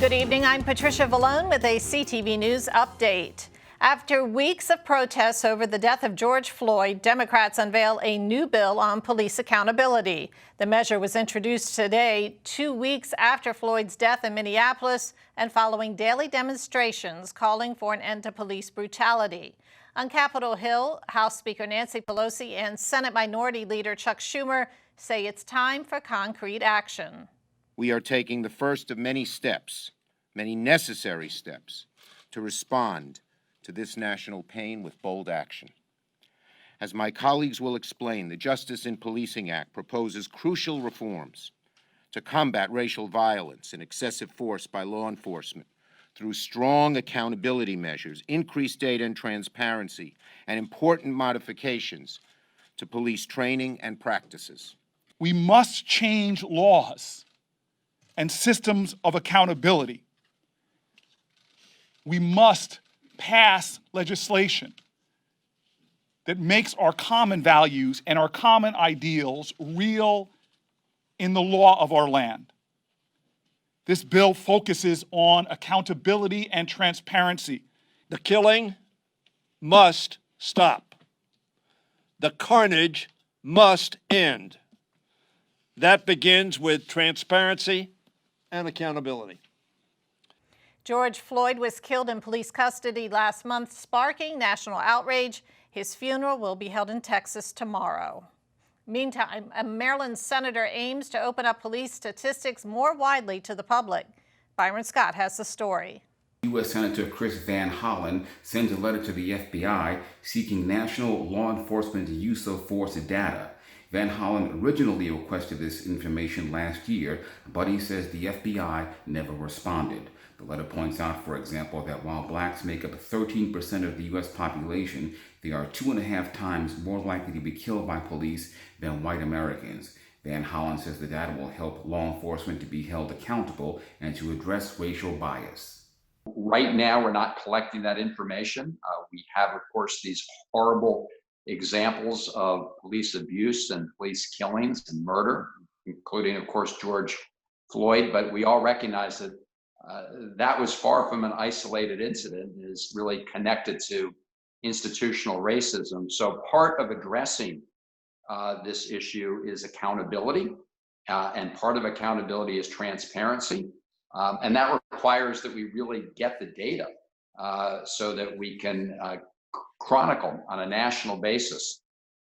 Good evening. I'm Patricia Vallone with a CTV News update. After weeks of protests over the death of George Floyd, Democrats unveil a new bill on police accountability. The measure was introduced today, 2 weeks after Floyd's death in Minneapolis and following daily demonstrations calling for an end to police brutality. On Capitol Hill, House Speaker Nancy Pelosi and Senate Minority Leader Chuck Schumer say it's time for concrete action. We are taking the first of many steps, many necessary steps, to respond to this national pain with bold action. As my colleagues will explain, the Justice in Policing Act proposes crucial reforms to combat racial violence and excessive force by law enforcement through strong accountability measures, increased data and transparency, and important modifications to police training and practices. We must change laws and systems of accountability. We must pass legislation that makes our common values and our common ideals real in the law of our land. This bill focuses on accountability and transparency. The killing must stop. The carnage must end. That begins with transparency and accountability. George Floyd was killed in police custody last month, sparking national outrage. His funeral will be held in Texas tomorrow. Meantime, a Maryland senator aims to open up police statistics more widely to the public. Byron Scott has the story. U.S. Senator Chris Van Hollen sends a letter to the FBI seeking national law enforcement use of force data. Van Hollen originally requested this information last year, but he says the FBI never responded. The letter points out, for example, that while blacks make up 13% of the U.S. population, they are 2.5 times more likely to be killed by police than white Americans. Van Hollen says the data will help law enforcement to be held accountable and to address racial bias. Right now, we're not collecting that information. We have, of course, these horrible examples of police abuse and police killings and murder, including, of course, George Floyd. But we all recognize that that was far from an isolated incident. It is really connected to institutional racism. So part of addressing this issue is accountability, and part of accountability is transparency. And that requires that we really get the data so that we can chronicle on a national basis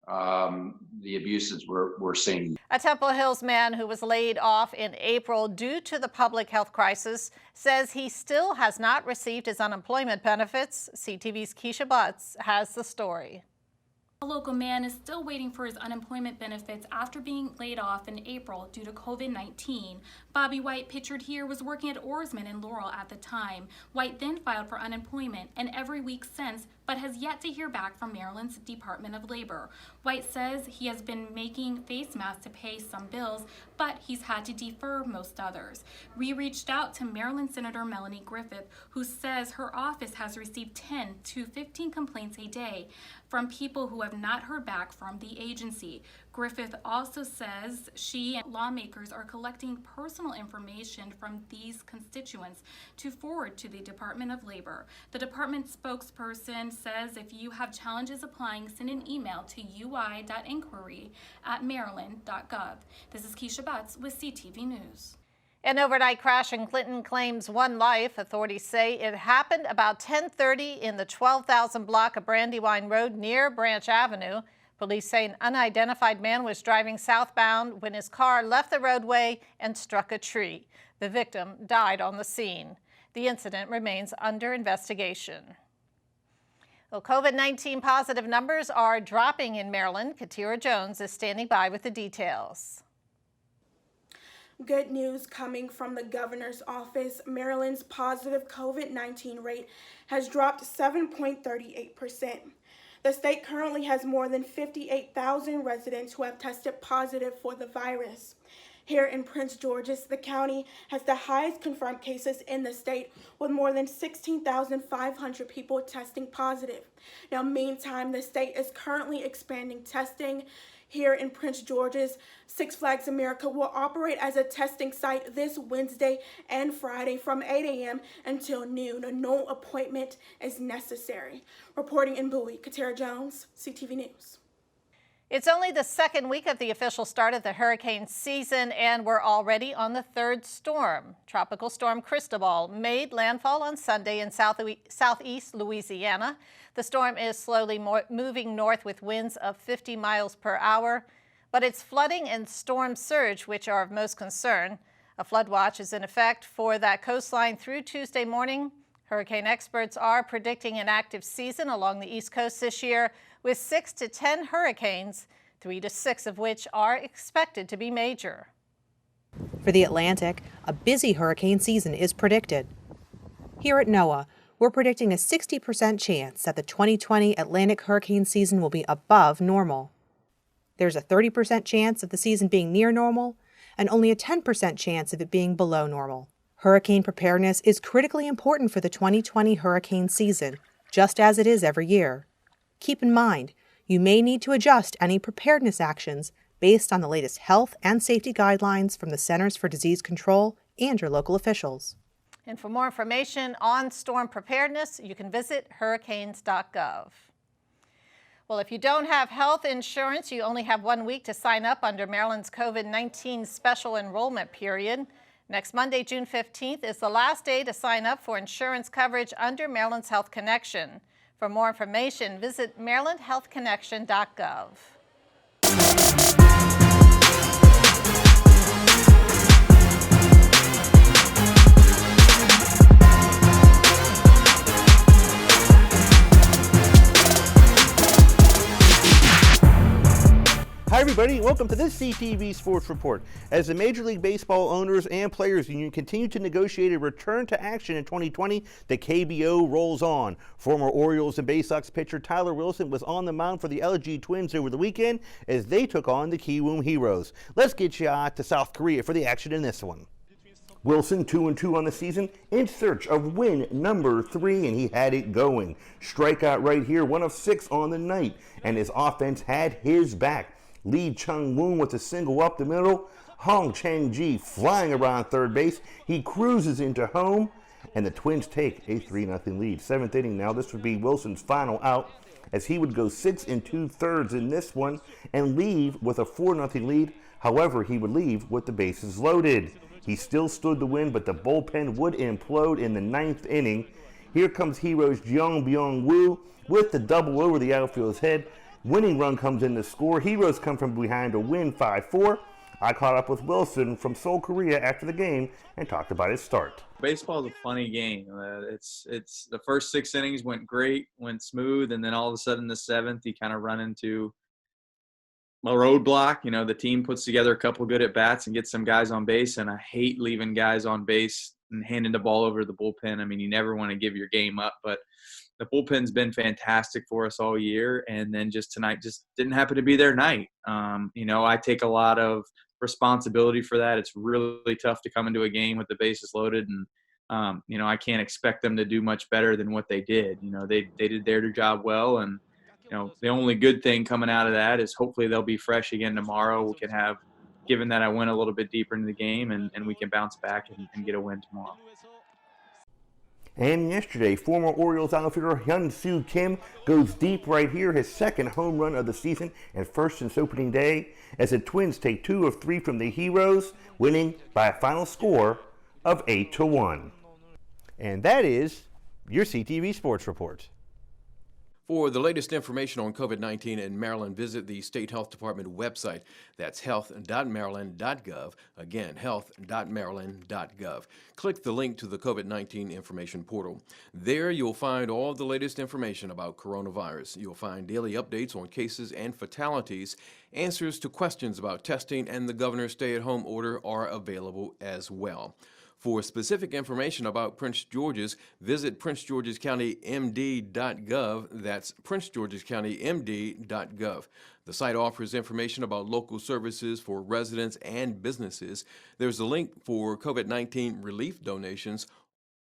the abuses we're seeing. A Temple Hills man who was laid off in April due to the public health crisis says he still has not received his unemployment benefits. CTV's Keisha Butts has the story. A local man is still waiting for his unemployment benefits after being laid off in April due to COVID-19. Bobby White, pictured here, was working at Oarsman in Laurel at the time. White then filed for unemployment and every week since, but has yet to hear back from Maryland's Department of Labor. White says he has been making face masks to pay some bills, but he's had to defer most others. We reached out to Maryland Senator Melanie Griffith, who says her office has received 10 to 15 complaints a day from people who have not heard back from the agency. Griffith also says she and lawmakers are collecting personal information from these constituents to forward to the Department of Labor. The department spokesperson says if you have challenges applying, send an email to ui.inquiry@maryland.gov. This is Keisha Butts with CTV News. An overnight crash in Clinton claims one life. Authorities say it happened about 10:30 in the 12,000 block of Brandywine Road near Branch Avenue. Police say an unidentified man was driving southbound when his car left the roadway and struck a tree. The victim died on the scene. The incident remains under investigation. Well, COVID-19 positive numbers are dropping in Maryland. Katira Jones is standing by with the details. Good news coming from the governor's office. Maryland's positive COVID-19 rate has dropped 7.38%. The state currently has more than 58,000 residents who have tested positive for the virus. Here in Prince George's, the county has the highest confirmed cases in the state, with more than 16,500 people testing positive. Now, meantime, the state is currently expanding testing. here in Prince George's, Six Flags America will operate as a testing site this Wednesday and Friday from 8 a.m. until noon. No appointment is necessary. Reporting in Bowie, Katara Jones, CTV News. It's only the second week of the official start of the hurricane season, and we're already on the third storm. Tropical Storm Cristobal made landfall on Sunday in southeast Louisiana. The storm is slowly moving north with winds of 50 miles per hour, but it's flooding and storm surge which are of most concern. A flood watch is in effect for that coastline through Tuesday morning. Hurricane experts are predicting an active season along the East Coast this year, with 6 to 10 hurricanes, 3 to 6 of which are expected to be major. For the Atlantic, a busy hurricane season is predicted. Here at NOAA, we're predicting a 60% chance that the 2020 Atlantic hurricane season will be above normal. There's a 30% chance of the season being near normal, and only a 10% chance of it being below normal. Hurricane preparedness is critically important for the 2020 hurricane season, just as it is every year. Keep in mind, you may need to adjust any preparedness actions based on the latest health and safety guidelines from the Centers for Disease Control and your local officials. And for more information on storm preparedness, you can visit HURRICANES.GOV. Well, if you don't have health insurance, you only have 1 week to sign up under Maryland's COVID-19 special enrollment period. Next Monday, June 15th, is the last day to sign up for insurance coverage under Maryland's Health Connection. For more information, visit MarylandHealthConnection.gov. Hi everybody, welcome to this CTV Sports Report. As the Major League Baseball Owners and Players Union continue to negotiate a return to action in 2020, the KBO rolls on. Former Orioles and Bay Sox pitcher Tyler Wilson was on the mound for the LG Twins over the weekend as they took on the Kiwoom Heroes. Let's get you to South Korea for the action in this one. Wilson 2-2 on the season, in search of win number 3, and he had it going. Strikeout right here, 1 of 6 on the night, and his offense had his back. Lee Chung-woon with a single up the middle. Hong Chang-ji flying around third base. He cruises into home, and the Twins take a 3-0 lead. 7th inning now. This would be Wilson's final out, as he would go 6 2/3 in this one and leave with a 4-0 lead. However, he would leave with the bases loaded. He still stood the win, but the bullpen would implode in the 9th inning. Here comes Heroes Jeong Byung-woo with the double over the outfield's head. Winning run comes in to score. Heroes come from behind to win 5-4. I caught up with Wilson from Seoul, Korea after the game and talked about his start. Baseball is a funny game. It's the first 6 innings went great, went smooth, and then all of a sudden the 7th you kind of run into a roadblock. You know, the team puts together a couple good at bats and gets some guys on base, and I hate leaving guys on base and handing the ball over to the bullpen. I mean, you never want to give your game up, but the bullpen's been fantastic for us all year, and then just tonight just didn't happen to be their night. You know, I take a lot of responsibility for that. It's really tough to come into a game with the bases loaded, and you know, I can't expect them to do much better than what they did. You know, they did their job well, and you know, the only good thing coming out of that is hopefully they'll be fresh again tomorrow. We can have, given that I went a little bit deeper into the game, and we can bounce back and get a win tomorrow. And yesterday, former Orioles outfielder Hyun-Soo Kim goes deep right here, his 2nd home run of the season and 1st since opening day, as the Twins take 2 of 3 from the Heroes, winning by a final score of 8-1. And that is your CTV Sports Report. For the latest information on COVID-19 in Maryland, visit the State Health Department website. That's health.maryland.gov. Again, health.maryland.gov. Click the link to the COVID-19 information portal. There you'll find all of the latest information about coronavirus. You'll find daily updates on cases and fatalities. Answers to questions about testing and the governor's stay-at-home order are available as well. For specific information about Prince George's, visit PrinceGeorgesCountyMD.GOV. That's PrinceGeorgesCountyMD.GOV. The site offers information about local services for residents and businesses. There's a link for COVID-19 relief donations